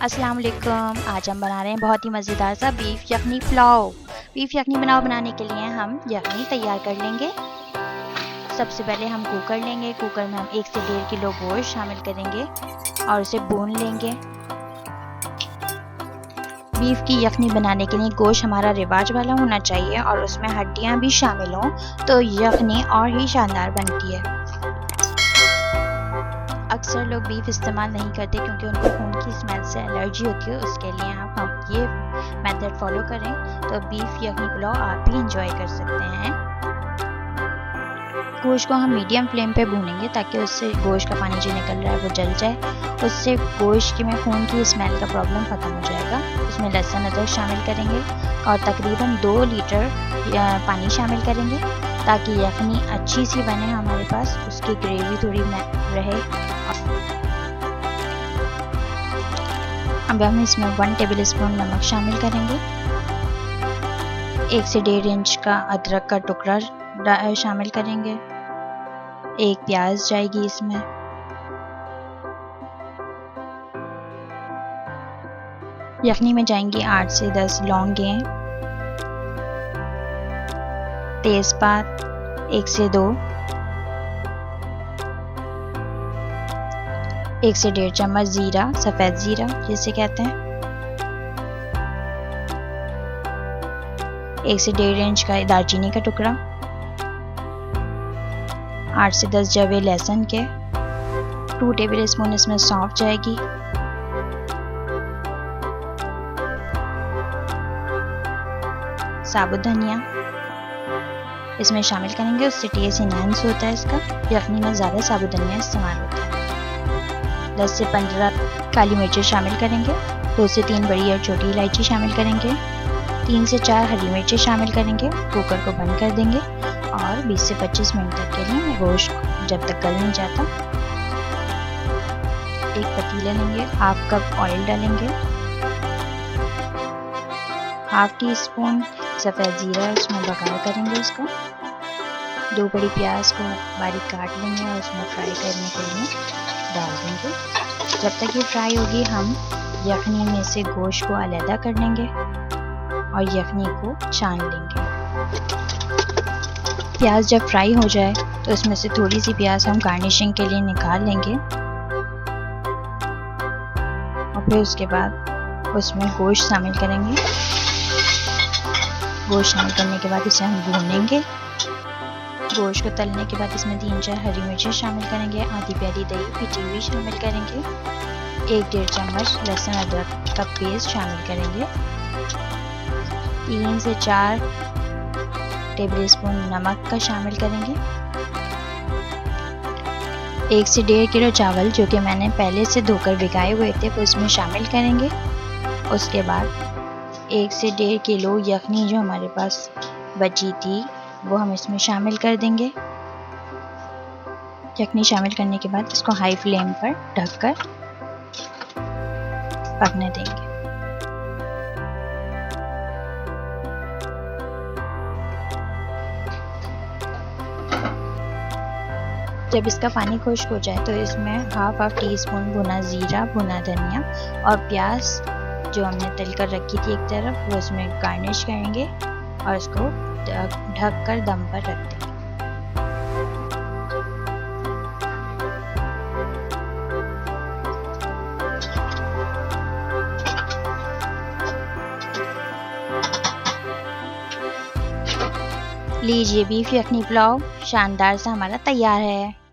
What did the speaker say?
अस्सलाम वालेकुम। आज हम बना रहे हैं बहुत ही मज़ेदार सा बीफ यखनी पुलाव। बीफ यखनी पुलाव बनाने के लिए हम यखनी तैयार कर लेंगे। सबसे पहले हम कुकर लेंगे। कुकर में हम 1 से 1.5 किलो गोश्त शामिल करेंगे और उसे भून लेंगे। बीफ की यखनी बनाने के लिए गोश्त हमारा रिवाज वाला होना चाहिए और उसमें हड्डियाँ भी शामिल हों तो यखनी और ही शानदार बनती है। अक्सर लोग बीफ इस्तेमाल नहीं करते क्योंकि उनको खून की स्मेल से एलर्जी होती है। उसके लिए हम ये मेथड फॉलो करें तो बीफ यखनी पुलाव आप भी इंजॉय कर सकते हैं। गोश्त को हम मीडियम फ्लेम पे भूनेंगे ताकि उससे गोश्त का पानी जो निकल रहा है वो जल जाए। उससे गोश्त में खून की स्मेल का प्रॉब्लम ख़त्म हो जाएगा। उसमें लहसुन अदरक शामिल करेंगे और तकरीबन 2 लीटर पानी शामिल करेंगे ताकि यखनी अच्छी सी बने हमारे पास, उसकी ग्रेवी थोड़ी रहे। अब हम इसमें 1 टेबल स्पून नमक शामिल करेंगे। 1 से 1.5 इंच का अदरक का टुकड़ा शामिल करेंगे। 1 प्याज जाएगी इसमें। यखनी में जाएंगी 8 से 10 लौंगें, तेजपात 1 से 2, 1 से 1.5 चम्मच जीरा, सफ़ेद जीरा जिसे कहते हैं, 1 से 1.5 इंच का दालचीनी का टुकड़ा, 8 से 10 जवे लहसुन के, 2 टेबल स्पून इसमें सौंफ जाएगी, साबुत धनिया इसमें शामिल करेंगे, उससे टेस्ट इनहेंस होता है इसका। यखनी में ज़्यादा साबुत धनिया इस्तेमाल होता है। 10 से 15 काली मिर्चें शामिल करेंगे, 2 से 3 बड़ी और छोटी इलायची शामिल करेंगे, 3 से 4 हरी मिर्चें शामिल करेंगे। कुकर को बंद कर देंगे और 20 से 25 मिनट तक के लिए गोश्त जब तक गल नहीं जाता। एक पतीले लेंगे, 1/2 कप ऑयल डालेंगे, 1/2 टीस्पून सफ़ेद जीरा उसमें बघार करेंगे उसको। 2 बड़ी प्याज को बारीक काट लेंगे और उसमें फ्राई करने के लिए डाल देंगे। जब तक ये फ्राई होगी हम यखनी में से गोश्त को अलग कर लेंगे और यखनी को छान लेंगे। प्याज जब फ्राई हो जाए तो उसमें से थोड़ी सी प्याज हम गार्निशिंग के लिए निकाल लेंगे और फिर उसके बाद उसमें गोश्त शामिल करेंगे। गोश्त शामिल करने के बाद इसे हम भूनेंगे। गोश्त को तलने के बाद इसमें 3-4 हरी मिर्चें शामिल करेंगे, आधी प्याली दही पिटी हुई शामिल करेंगे, 1-1.5 चम्मच लहसुन अदरक का पेस्ट शामिल करेंगे, 3 से 4 टेबल स्पून नमक का शामिल करेंगे, 1 से 1.5 किलो चावल जो कि मैंने पहले से धोकर भिगाए हुए थे वो इसमें शामिल करेंगे। उसके बाद 1 से 1.5 किलो यखनी जो हमारे पास बची थी वो हम इसमें शामिल कर देंगे। यखनी शामिल करने के बाद इसको हाई फ्लेम पर ढककर पकने देंगे। जब इसका पानी खुश्क हो जाए तो इसमें 1/2 टीस्पून भुना जीरा, भुना धनिया और प्याज जो हमने तल कर रखी थी एक तरफ वो उसमें गार्निश करेंगे और उसको ढक कर दम पर रख देंगे। लीजिए बीफ यखनी पुलाव शानदार सा हमारा तैयार है।